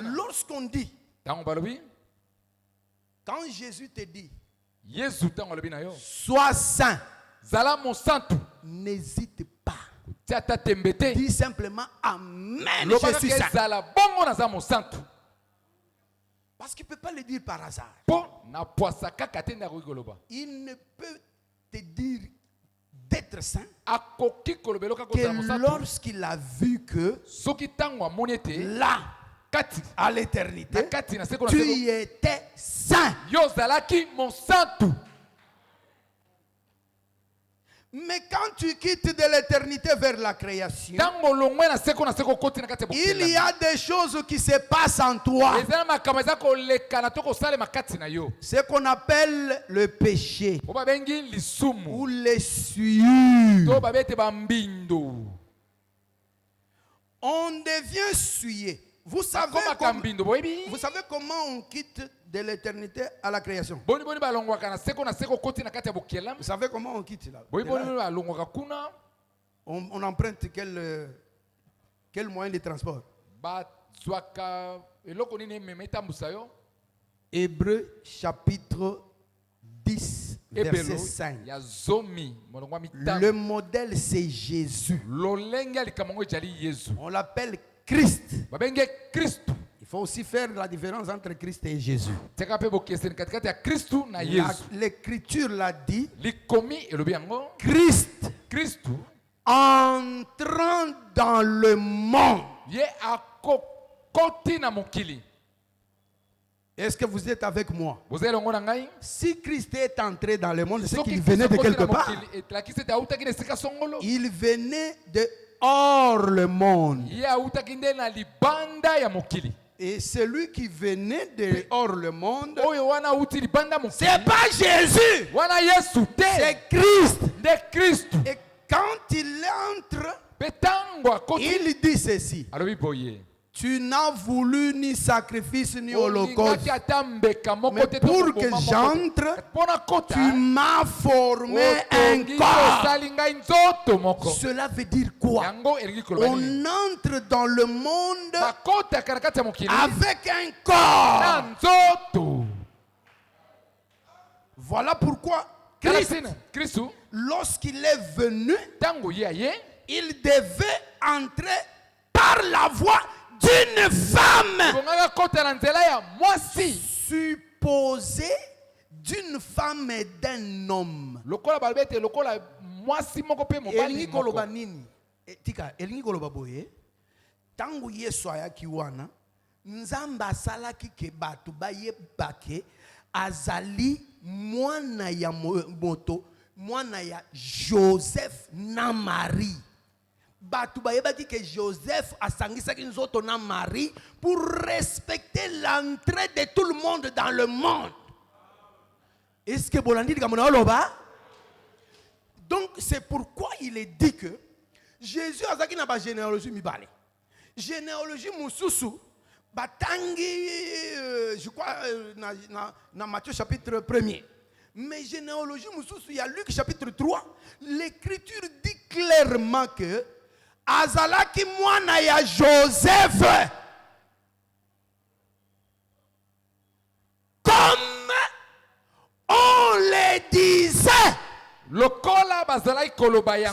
lorsqu'on dit, quand Jésus te dit, sois saint, n'hésite pas. Dis simplement Amen, je suis saint. Parce qu'il ne peut pas le dire par hasard. Il ne peut te dire d'être saint que lorsqu'il a vu que là, à l'éternité, tu étais saint. Mais quand tu quittes de l'éternité vers la création, il y a des choses qui se passent en toi. Ce qu'on appelle le péché ou les souillures. On devient souillé. Vous savez comment on quitte de l'éternité à la création? Vous savez comment on quitte là? On emprunte quel moyen de transport? Hébreux chapitre 10 verset 5. Le modèle c'est Jésus. On l'appelle Christ. Il faut aussi faire la différence entre Christ et Jésus. L'Écriture l'a dit. Christ entrant dans le monde. Est-ce que vous êtes avec moi? Si Christ est entré dans le monde, c'est qu'il venait de quelque part. Il venait de hors le monde. Et celui qui venait de hors le monde, c'est pas Jésus, c'est Christ. Et quand il entre, il dit ceci: tu n'as voulu ni sacrifice ni holocauste, mais pour que j'entre, tu m'as formé un corps. Cela veut dire quoi? On entre dans le monde avec un corps. Voilà pourquoi Christ, lorsqu'il est venu, il devait entrer par la voie d'une femme, supposée d'une femme et d'un homme. Elingi koloba nini? Tika, elingi koloba boye. Tangu Yesu ayaki wana, Nzamba asalaki ke batu bayeba ke azali mwana ya moto, mwana ya Joseph na Marie. Batu bayebaki que Joseph a sangisaki nzoto na Marie pour respecter l'entrée de tout le monde dans le monde. Est-ce que bolandi dikamona oloba? Donc c'est pourquoi il est dit que Jésus azaki na ba généalogie mibale. Généalogie mususu batangi je crois na Matthieu chapitre 1er. Mais généalogie mususu il y a Luc chapitre 3, l'écriture dit clairement que azalaki mwana ya Joseph, comme on le disait.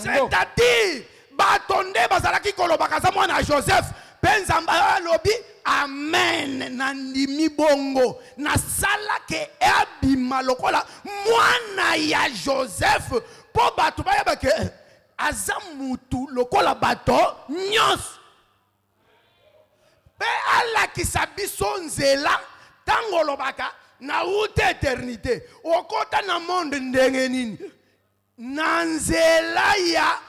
C'est-à-dire batonde bazalaki koloba kaza mwana ya Joseph, penzamba lobi amen nandimi bongo na sala ke abima lokola mwana ya Joseph po batu bayeba ke azamutu lokola bato nyos pe ala kisabiso nzela tango lobaka na ute eternité okota na monde ndenge nini na nzela ya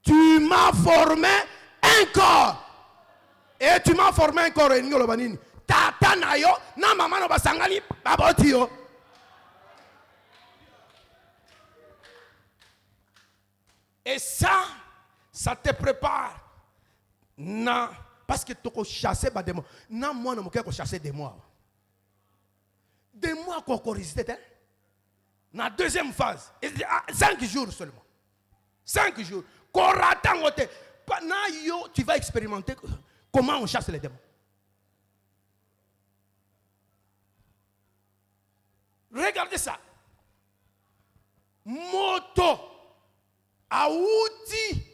tu m'as formé un corps et tu m'as formé un corps eningo loba nini tata na yo na mama no basangani baboti yo. Et ça te prépare. Non, parce que tu as chassé des démons. Non, moi, je ne chasser des mois. Des mois qu'on corrige. Dans la deuxième phase, 5 jours seulement. 5 jours. Tu vas expérimenter comment on chasse les démons. Regardez ça. Moto aouti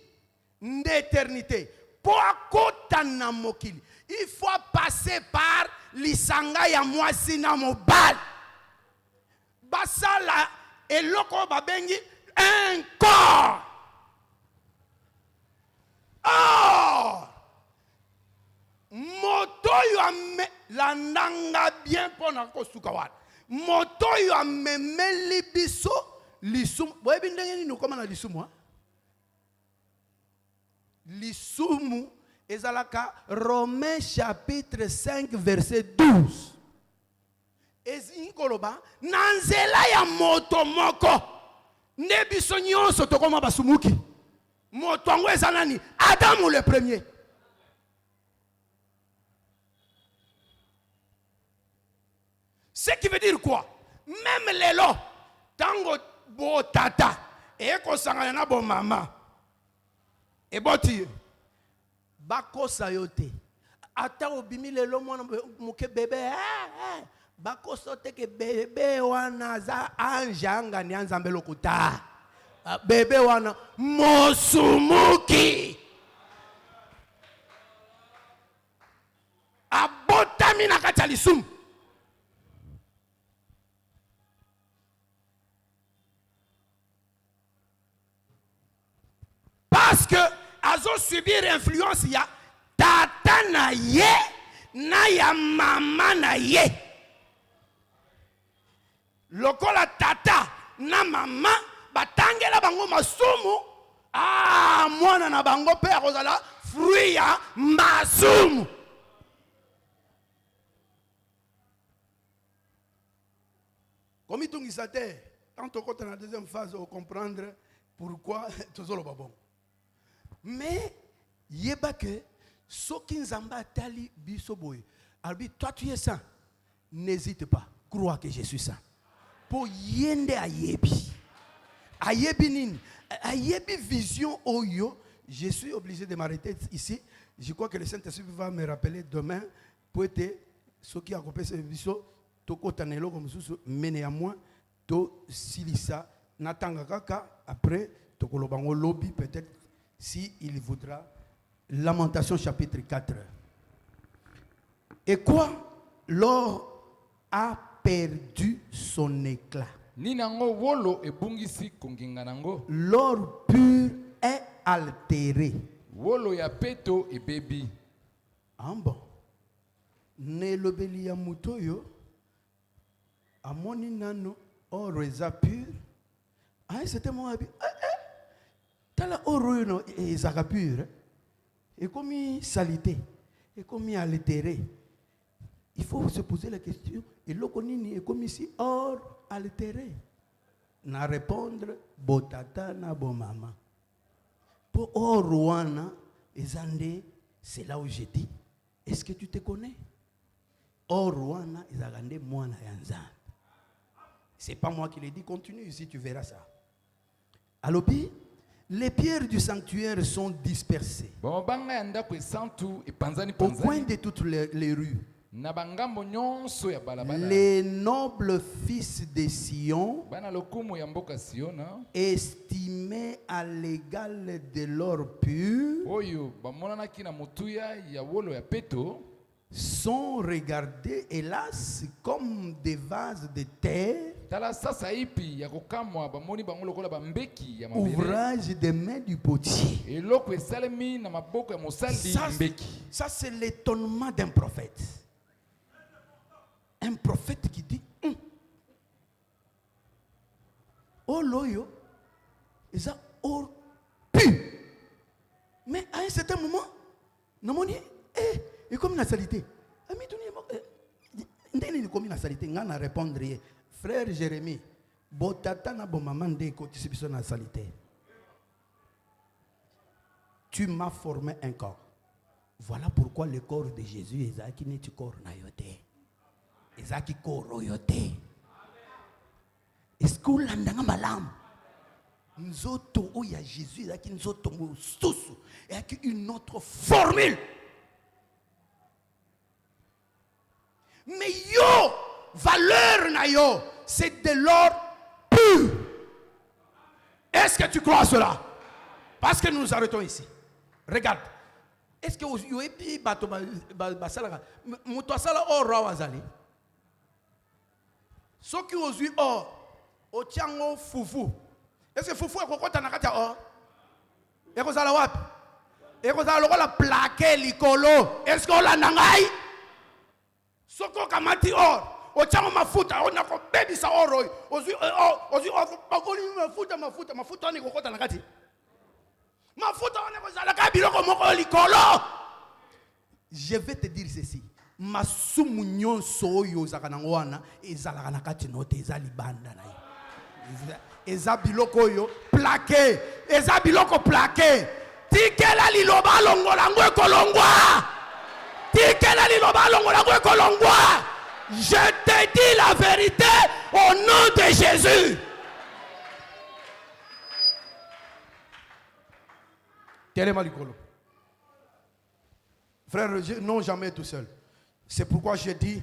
d'éternité. Pour akotana mokili. Il faut passer par l'isanga ya mwasina mobile. Basala et loko babengi un corps. Oh! Moto yo ame la nanga bien pona ko sukawat. Moto yo ameme libiso lisum. Boye bindenge ni koma na lisumu ha? Lisumu ezalaka Romains chapitre 5 verset 12. Ezinkoloba nanzela ya moto moko ne biso nyonso tokoma basumuki. Moto ango ezanani Adam le premier. Ce qui veut dire quoi? Même les lots, tango bo tata, et ko sangana na bo mama, et boti, bako sayote, ata obimi les lots mwana muke bébé, bako sote ke bébé wana za anjanga ni anzambe lokuta, bébé wana mosumuki, abotami na katalisumu. Parce que azo subir influence ya tata na ye na ya mama na ye. Lokola tata na mama batangela bango masumu, mwana na bango pe akozala fruit ya masumu. Comme il tungisa te, quand on compte dans la deuxième phase, on comprendre pourquoi tout ça le bon. Mais yeba que soki nzamba tali biso boy. Alors toi tu es saint. N'hésite pas. Crois que je suis saint. Pour yende ayebi. Ayebi nini? Ayebi vision oyo. Je suis obligé de m'arrêter ici. Je crois que le Saint-Esprit va me rappeler demain pour être soki akopé ce biso toko tanelo comme sous mene à moi to silisa natanga kaka après toko lobango lobby peut-être. Si il voudra. Lamentation chapitre 4. Et quoi? L'or a perdu son éclat. L'or pur est altéré. Ah bon? Ne lobeli ya mutoyo amoni nano or eza pur. C'était mon habit. Tala oro no ezaka pur. Et comme salité, et comme altéré. Il faut se poser la question. Et l'okonini est comme ici or altéré. Na répondre botata na bo mama. Pour or wana ezande, c'est là où je dis. Est-ce que tu te connais? Or wana ezagande mwana yanzan. C'est pas moi qui le dis. Continue ici, tu verras ça. Alobi. Les pierres du sanctuaire sont dispersées au coin de toutes les rues. Les nobles fils de Sion, estimés à l'égal de l'or pur, sont regardés, hélas, comme des vases de terre, ouvrage des mains du potier. Ça c'est l'étonnement d'un prophète. Un prophète qui dit oh loyo, et ça or pur. Mais à un certain moment, et comme la salité, comme la salité, on a répondre. Frère Jérémie, botata na bo maman de côté c'est na salité. Tu m'as formé un corps. Voilà pourquoi le corps de Jésus est n'est corps nayote. Ezaki corps royote. Est-ce que vous l'avez malam? Nzoto oya Jésus ezaki nzoto mosusu et une autre formule. Mais yo valeur na yo c'est de l'or pur. Est-ce que tu crois à cela? Parce que nous nous arrêtons ici. Regarde. Est-ce que vous avez bato basala muto asala or rawazali? Ce qui vous dit or au tiango fufu. Est-ce que fufu est kokota na kati or? Et ko sala wapi? Et ko sala lokola plaqué likolo. Est-ce que la nangai? Soko kamati or. O tiango mafuta on a ko baby sa or. Ozi bakoli mafuta ni kokota na kati. Je vais te dire ceci. Masumu nyonso oyo zakanango wana ezalaka na kati note ezali banda na ye. Eza biloko oyo plaqué, eza biloko plaqué. Tikela liloba longola ngo ekolongwa. Tikela liloba longola ngo ekolongwa. Je te dis la vérité au nom de Jésus. Frère, non jamais tout seul. C'est pourquoi je dis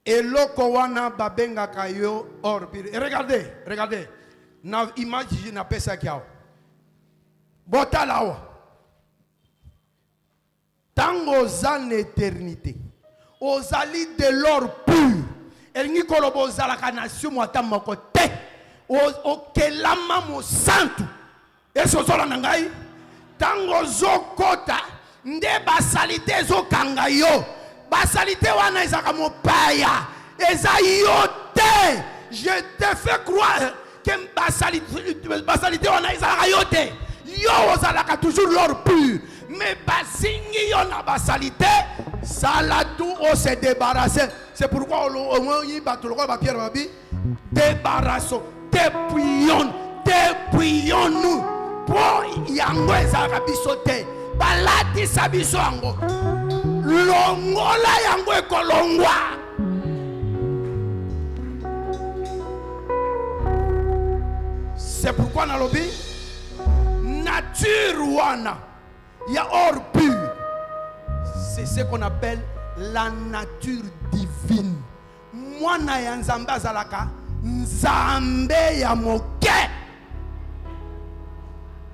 Eloko wana babenga kayo or pire. Regardez. Na image na pesa kiao. Bota lawa. Tango zan éternité. Ozali de l'or pur. Elngi kolobo zalaka nation mwata moko te. Okelama mo santu. Eso zola nangai. Tango zokota nde basalite zokanga yo basalite wana ezaka mopaya eza yote. Je te fais croire que basalite wana ezaka yote yo ozalaka toujours l'or pur mais basingi yo na basalite sala tout on se débarrasser. C'est pourquoi on y bat le roi Pierre Babi débarrassons dépouillons-nous pour yango ezaka biso te balati sabiso yango longola yango ekolongwa. C'est pourquoi nalobi nature wana ya or pur c'est ce qu'on appelle la nature divine. Mwana ya nzambe azalaka nzambe ya moke.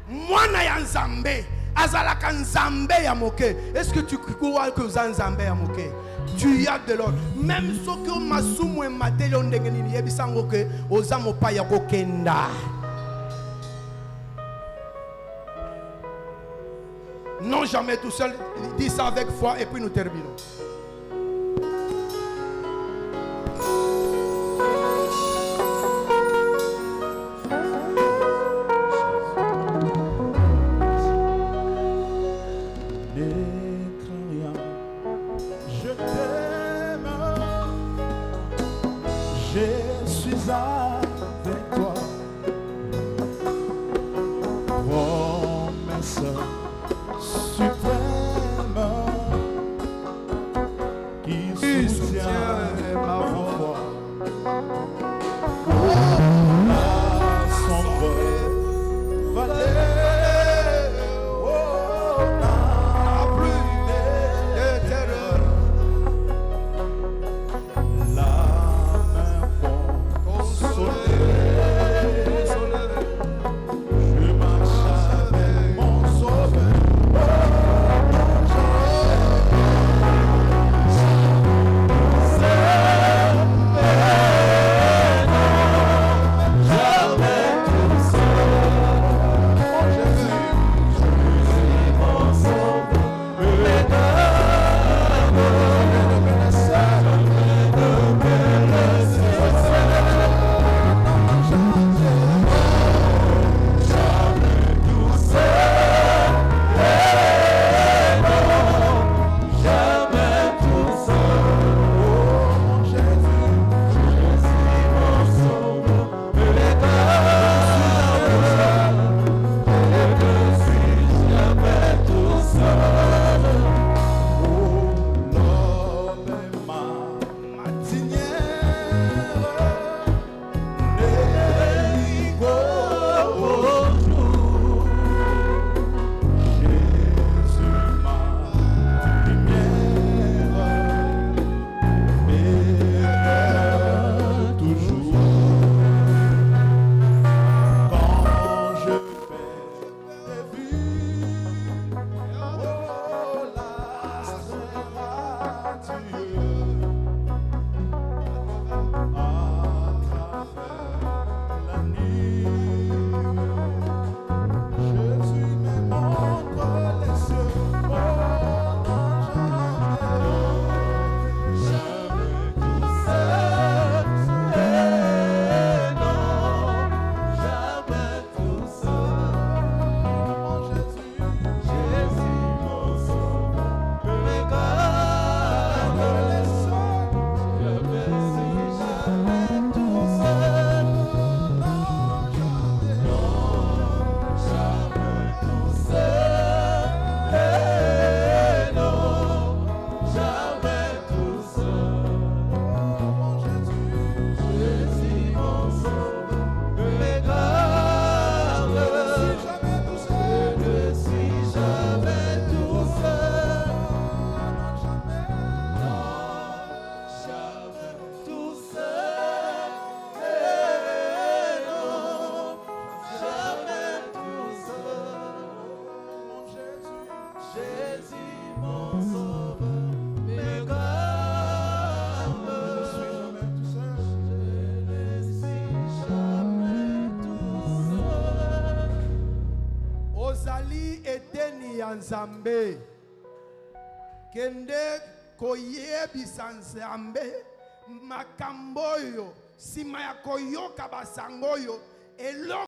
Mwana ya nzambe azalaka nzambe ya moke. Est-ce que tu crois que za nzambe ya moke? Tu y as de l'or. Même ce que masumu e matelo ndenge nini yebisango ke oza mopaya kokenda. Non jamais tout seul. Dis ça avec foi et puis nous terminons. Soul. Ozali eteni ya Nzambe kende koyebisa Nzambe makambo oyo sima ya koyoka basango oyo eloko